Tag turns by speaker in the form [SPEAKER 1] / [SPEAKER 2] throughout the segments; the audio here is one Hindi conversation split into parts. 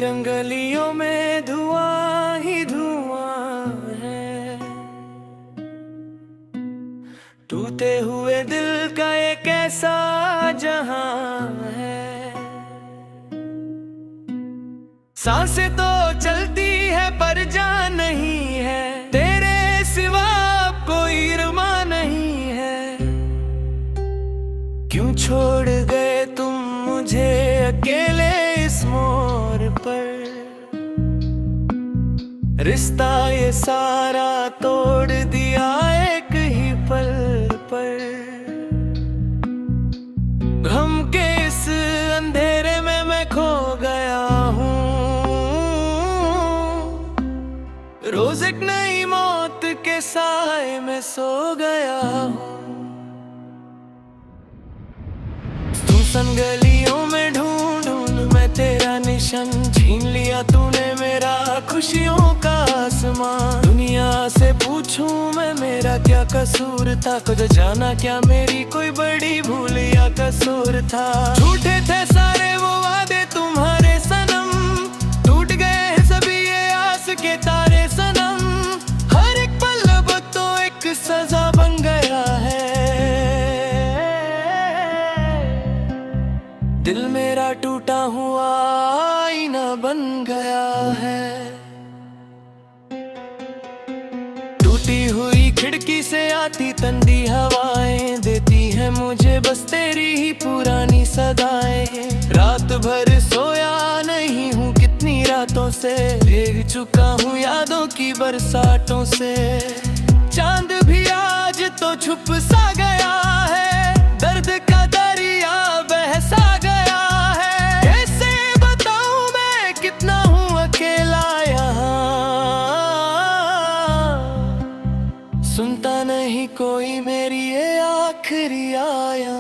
[SPEAKER 1] रंगलियों में धुआं ही धुआं है। टूटे हुए दिल का एक ऐसा जहां है। सांसें तो चलती है पर जान नहीं है। तेरे सिवा कोई रमा नहीं है। क्यों छोड़ गए तुम मुझे अकेले इस मोड़ पर। रिश्ता ये सारा तोड़ दिया एक ही पल पर। गम के इस अंधेरे में मैं खो गया हूँ। रोज एक नई मौत के साए में सो गया हूँ। सुनसान गलियों में ढूंढ ढूंढ मैं तेरा निशान। छीन लिया तूने मेरा खुशियों का आसमां। दुनिया से पूछूं मैं मेरा क्या कसूर था। खुद जाना क्या मेरी कोई बड़ी भूल या कसूर था। झूठे थे सारे वो वादे तुम्हारे सनम। टूट गए हैं सभी ये आस के तारे सनम। हर एक पल अब तो एक सजा बन गया है। दिल मेरा टूटा हुआ आईना बन गया है। टूटी हुई खिड़की से आती ठंडी हवाएं देती है मुझे बस तेरी ही पुरानी सदाएं। रात भर सोया नहीं हूँ कितनी रातों से। भीग चुका हूँ यादों की बरसातों से। चांद भी आज तो छुप सा गया है। दर्द का दरिया बह सा गया है। कैसे बताऊं मैं कितना हूँ अकेला यहाँ। सुनता नहीं कोई मेरी ये आखिरी आया।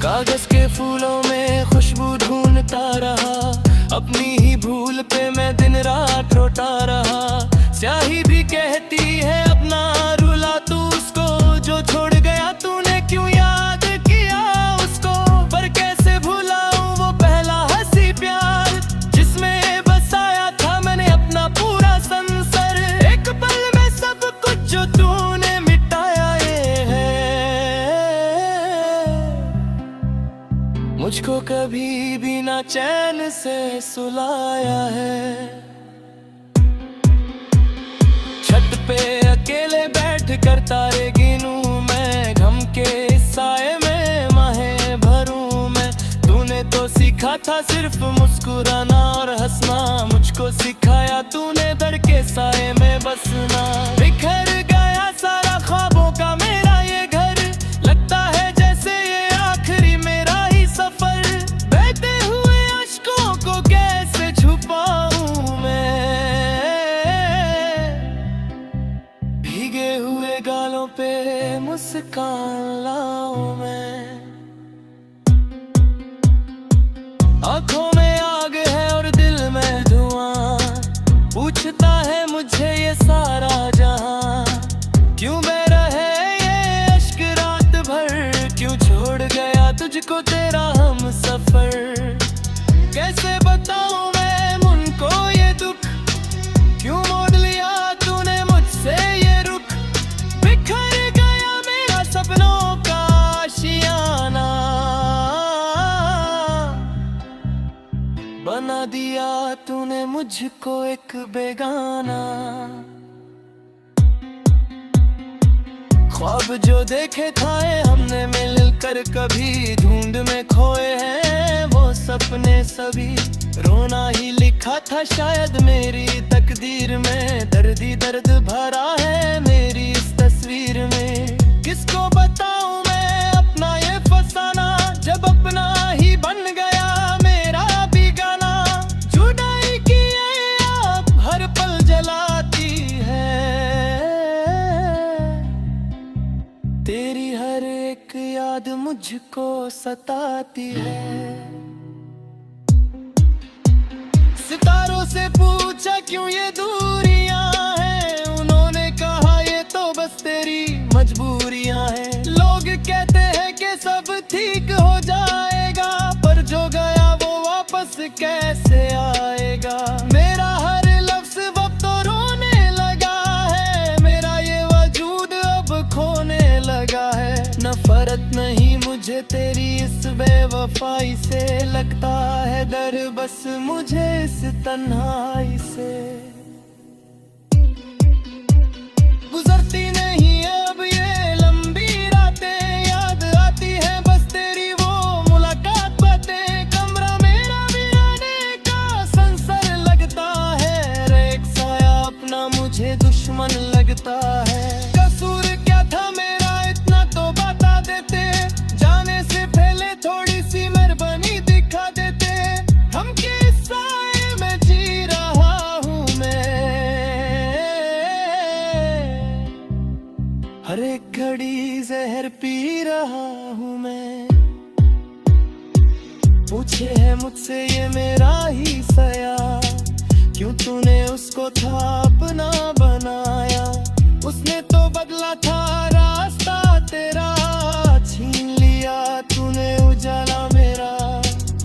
[SPEAKER 1] कागज के फूलों में खुशबू ढूंढता रहा। अपनी ही भूल पे मैं दिन रात रोता रहा। स्याही भी कहती है अपना रुला तू उसको। जो छोड़ गया तूने क्यों याद किया उसको। पर कैसे भुलाऊं वो पहला हंसी प्यार। जिसमें बसाया था मैंने अपना पूरा संसार। एक पल में सब कुछ जो तूने मिटाया ये है। मुझको कभी भी ना चैन से सुलाया है। छत पे अकेले बैठ कर तारे गिनूं मैं। गम के साए में माहे भरूं मैं। तूने तो सीखा था सिर्फ मुस्कुराना और हंसना। मुझको सिखाया तूने दर्द के साए में बसना। बिखर गया सारा ख्वाबों का मेरा ये घर। लगता है जैसे ये आखिरी मेरा ही सफर। बहते हुए अश्कों को कैसे छुपाऊं मैं। भीगे हुए गालों पे मुस्कान लाऊं मैं। आंखों में आग है और दिल में धुआं। पूछता है मुझे ये सारा जहां। क्यों बह रहे ये अश्क रात भर। क्यों छोड़ गया तुझको तेरा हम सफर। कैसे बताऊं मैं उनको ये दुख। क्यों मोड़ लिया तूने मुझसे ये रुख। बिखर गया मेरा सपनों का आशियाना। बना दिया तूने मुझको एक बेगाना। ख्वाब जो देखे थे हमने मिलकर कभी। ढूंढ में खोए हैं वो सपने सभी। रोना ही लिखा था शायद मेरी तकदीर में। दर्द ही दर्द भरा है मेरी इस तस्वीर में। किसको बताऊं मैं अपना ये फसाना। जब अपना ही बन गया मेरा भी गाना। जुदाई की आप हर पल जलाती है। तेरी हर एक याद मुझको सताती है। सितारों से पूछा क्यों ये दूरियां हैं। उन्होंने कहा ये तो बस तेरी मजबूरियां हैं। लोग कहते हैं कि सब ठीक हो जाएगा पर मुझे तेरी इस बेवफाई से, लगता है डर बस मुझे इस तन्हाई से। गुजरती नहीं अब ये लंबी रातें, याद आती है बस तेरी वो मुलाकात बातें। कमरा मेरा वीराने का संसर लगता है, एक साया अपना मुझे दुश्मन लगता है। कसूर क्या था मेरा इतना तो बता देते, जाने से पहले थोड़ी सी मेहरबानी दिखा देते। हम किस साए में जी रहा हूँ मैं, हर एक घड़ी जहर पी रहा हूँ मैं। पूछे है मुझसे ये मेरा ही सया, क्यों तूने उसको था अपना बनाया। उसने तो बदला था रास्ता तेरा, छीन लिया तूने उजाला मेरा।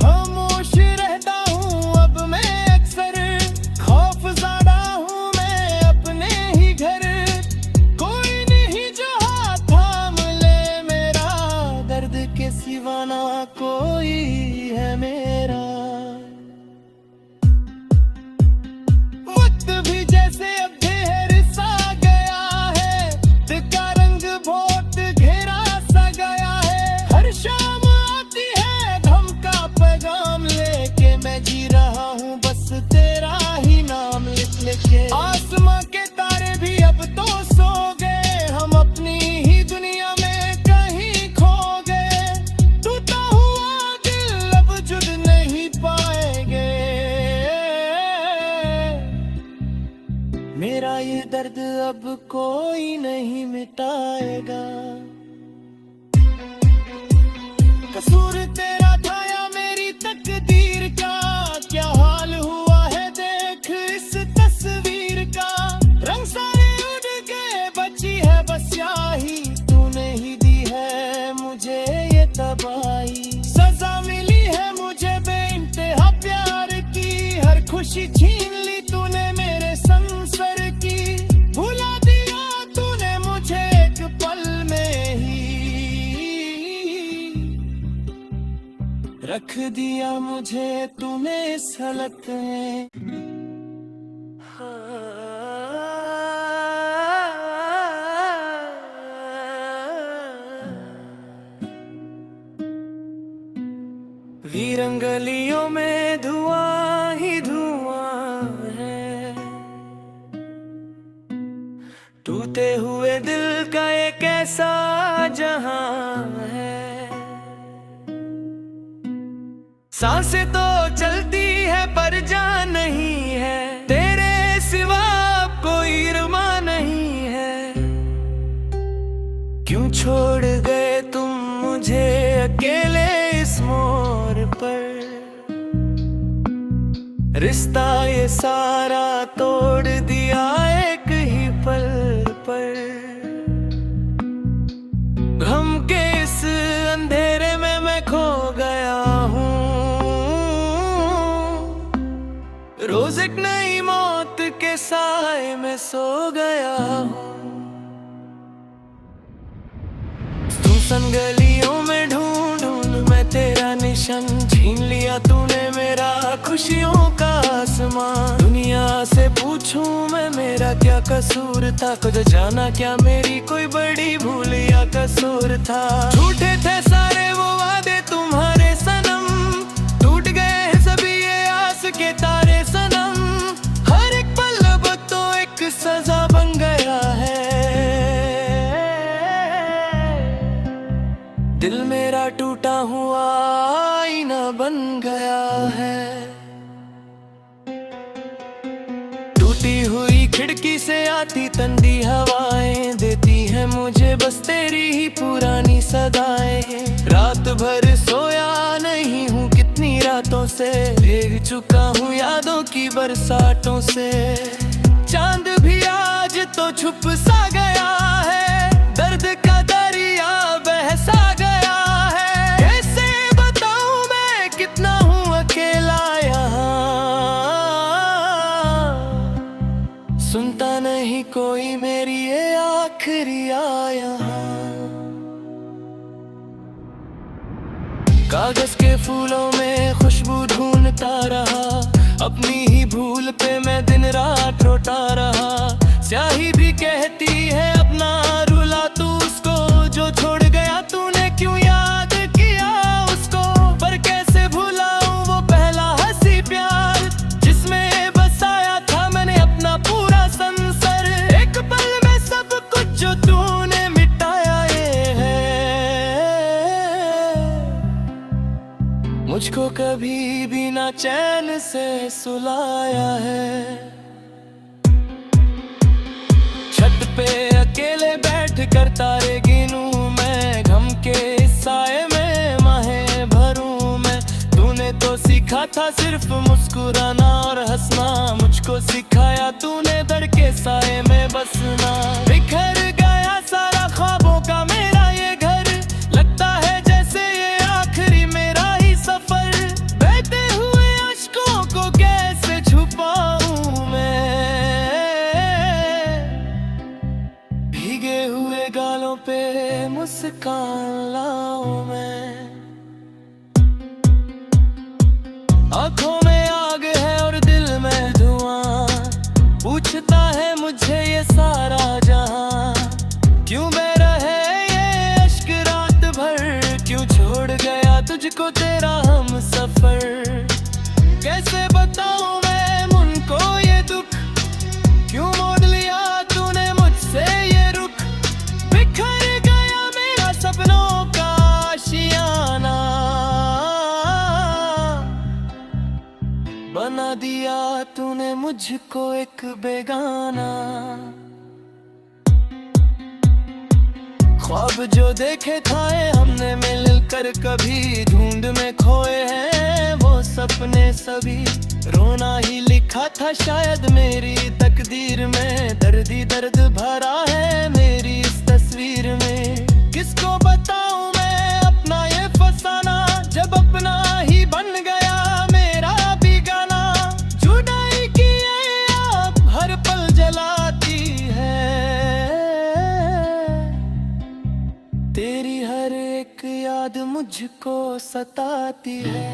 [SPEAKER 1] खामोश रहता हूँ अब मैं अक्सर, खौफ ज़्यादा हूँ मैं अपने ही घर। कोई नहीं जो हाथ थाम ले मेरा, दर्द के सिवा ना कोई है मेरा। वक्त भी जैसे अब ढेर सा गया है, दिल का रंग बहुत घेरा सा गया है। हर शाम आती है गम का पैगाम लेके, मैं जी रहा हूँ बस तेरा ही नाम लिख लेके। आसमां के तारे भी अब तो सो गए, हम अपनी ही दुनिया में कहीं खो गए। टूटा हुआ दिल अब जुड़ नहीं पाएंगे, मेरा ये दर्द अब कोई नहीं मिटाएगा। कसूर तेरा था या मेरी तकदीर का, क्या हाल हुआ है देख इस तस्वीर का। रंग सारे उड़ गए बची है बस स्याही, तूने ही दी है मुझे ये तबाही। सजा मिली है मुझे बेइंतहा प्यार की, हर खुशी छीन ली तूने मेरे संसर की। भुला दिया तूने मुझे एक पल में ही, रख दिया मुझे तूने इस हालत में। वीरन गलियों में धुआं ही धुआं है, टूटे हुए दिल का एक ऐसा जहां है। सांसें तो चलती है पर जान नहीं है, तेरे सिवा अब कोई रमा नहीं है। क्यों छोड़ गए तुम मुझे अकेले इस मोड़ पर, रिश्ता ये सारा तोड़ दिया एक ही पल पर। गम के इस अंधेरे में मैं खो गया हूँ, रोज एक नई मौत के साए में सो गया हूँ। सुनसान गलियों में ढूंढ ढूंढ मैं तेरा निशान, छीन लिया तूने मेरा खुशियों का आसमां। दुनिया से पूछूं मैं मेरा क्या कसूर था, खुद जाना क्या मेरी कोई बड़ी भूल या कसूर था। झूठे थे सारे वो वादे तुम्हारे सनम, टूट गए हैं सभी ये आस के तारे सनम। हर एक पल अब तो एक सजा बन गया है, दिल मेरा टूटा हुआ आईना बन गया है। टूटी हुई खिड़की से आती ठंडी हवाएं, देती है मुझे बस तेरी ही पुरानी सदाएं। रात भर सोया नहीं हूँ कितनी रातों से, भीग चुका हूँ यादों की बरसातों से। चांद भी आज तो छुप सा गया है, दर्द का दरिया बह सा गया है। कैसे बताऊं मैं कितना हूँ अकेला यहाँ, सुनता नहीं कोई मेरी ये आखिरी आया। कागज के फूलों में खुशबू ढूंढता रहा, अपनी ही भूल पे मैं दिन रात रोता रहा। स्याही भी कहती है अपना रुला तू उसको, जो छोड़ गया तूने क्यों याद किया उसको। पर कैसे भुलाऊं वो पहला हंसी प्यार, जिसमें बसाया था मैंने अपना पूरा संसार। एक पल में सब कुछ जो तूने मिटाया ये है, मुझको कभी भी ना चैन से सुलाया है। छत पे अकेले बैठ कर तारे गिनूं मैं, गम के साए में माहे भरूं मैं। तूने तो सीखा था सिर्फ मुस्कुराना और हंसना, मुझको सिखाया तूने दर्द के साए में बसना। बिखर गया सारा ख्वाबों का मेरा ये घर, लगता है जैसे ये आखिरी मेरा ही सफर। बहते हुए अश्कों को कैसे छुपाऊं मैं, भीगे हुए गालों पे मुस्कान लाऊं मैं। आंखों में आग है और दिल में धुआं, पूछता है मुझे ये सारा जहां। क्यों बह रहे ये अश्क रात भर, क्यों छोड़ गया तुझको तेरा हम सफर। कैसे बताऊं मैं उनको ये दुख, क्यों मोड़ लिया तूने मुझसे ये रुख। बिखर गया मेरा सपनों का आशियाना, बना दिया तूने मुझको एक बेगाना। ख्वाब जो देखे थे हमने मिलकर कभी, ढूंढ में खोए हैं वो सपने सभी। रोना ही लिखा था शायद मेरी तकदीर में, दर्दी दर्द भरा है मेरी इस तस्वीर में। किसको बताऊं मैं अपना ये फसाना, जब अपना ही बन गया मेरा बेगाना। जुदाई की ये आग हर पल जलाती है, तेरी हर एक याद मुझको सताती है।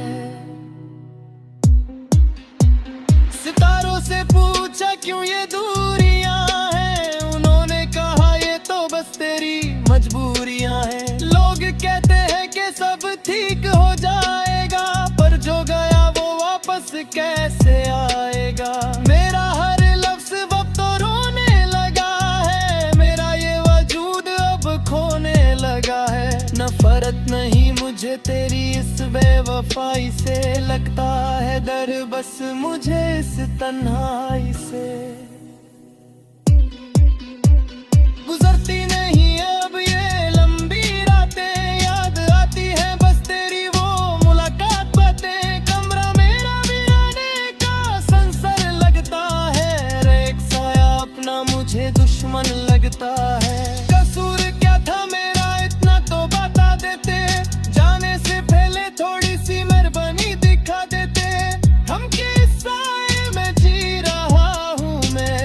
[SPEAKER 1] सितारों से पूछा क्यों ये दूरियां हैं, उन्होंने कहा ये तो बस तेरी मजबूरियां हैं। लोग कहते हैं कि सब ठीक हो जाएगा, पर जो गया वो वापस कैसे आएगा। मेरा हर लफ्ज अब तो रोने लगा है, मेरा ये वजूद अब खोने लगा है। नफरत नहीं मुझे तेरी इस बेवफाई से, लगता है डर बस मुझे इस तन्हाई से। गुजरती नहीं अब ये लंबी रातें, याद आती है बस तेरी वो मुलाकात बातें। कमरा मेरा वीराने का संसार लगता है, एक साया अपना मुझे दुश्मन लगता है। कसूर क्या था मेरा इतना तो बता देते, जाने से पहले थोड़ी सी मेहरबानी दिखा देते। हम किस साए में जी रहा हूँ मैं,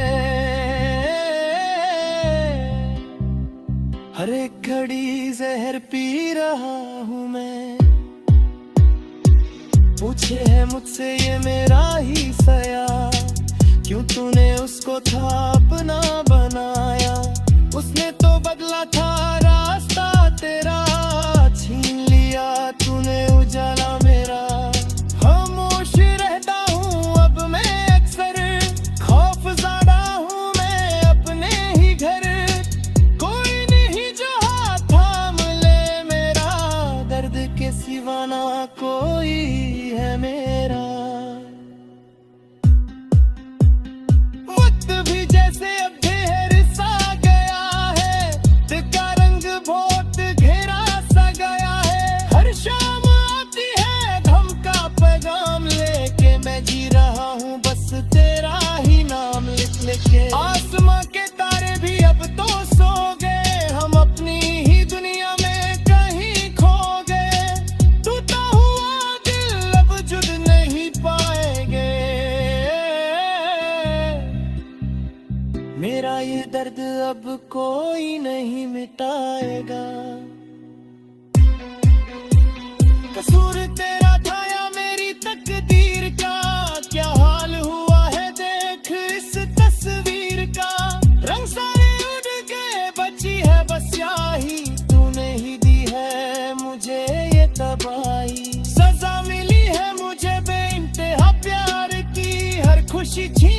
[SPEAKER 1] हर एक घड़ी जहर पी रहा हूँ मैं। पूछे है मुझसे ये मेरा ही सया, क्यों तूने उसको था अपना बनाया। उसने तो बदला था रास्ता तेरा, छीन लिया तूने उजाला मेरा। खामोश रहता हूँ अब मैं अक्सर, खौफ ज़्यादा हूँ मैं अपने ही घर। कोई नहीं जो हाथ थाम ले मेरा, दर्द के सिवा ना कोई है मेरा। वक्त भी जैसे अब ढेर सा गया है, दिल का रंग बहुत घेरा सा गया है। हर शाम आती है गम का पैगाम लेके, मैं जी रहा हूँ बस तेरा ही नाम लिख लेके। आसमां के तारे भी अब तो सो गए, हम अपनी ही दुनिया में कहीं खो गए। टूटा हुआ दिल अब जुड़ नहीं पाएंगे, मेरा ये दर्द अब कोई नहीं मिटाएगा। कसूर तेरा था या मेरी तकदीर का, क्या हाल हुआ है देख इस तस्वीर का। रंग सारे उड़ गए बची है बस स्याही, तूने ही दी है मुझे ये तबाही। सजा मिली है मुझे बेइंतहा प्यार की, हर खुशी छीन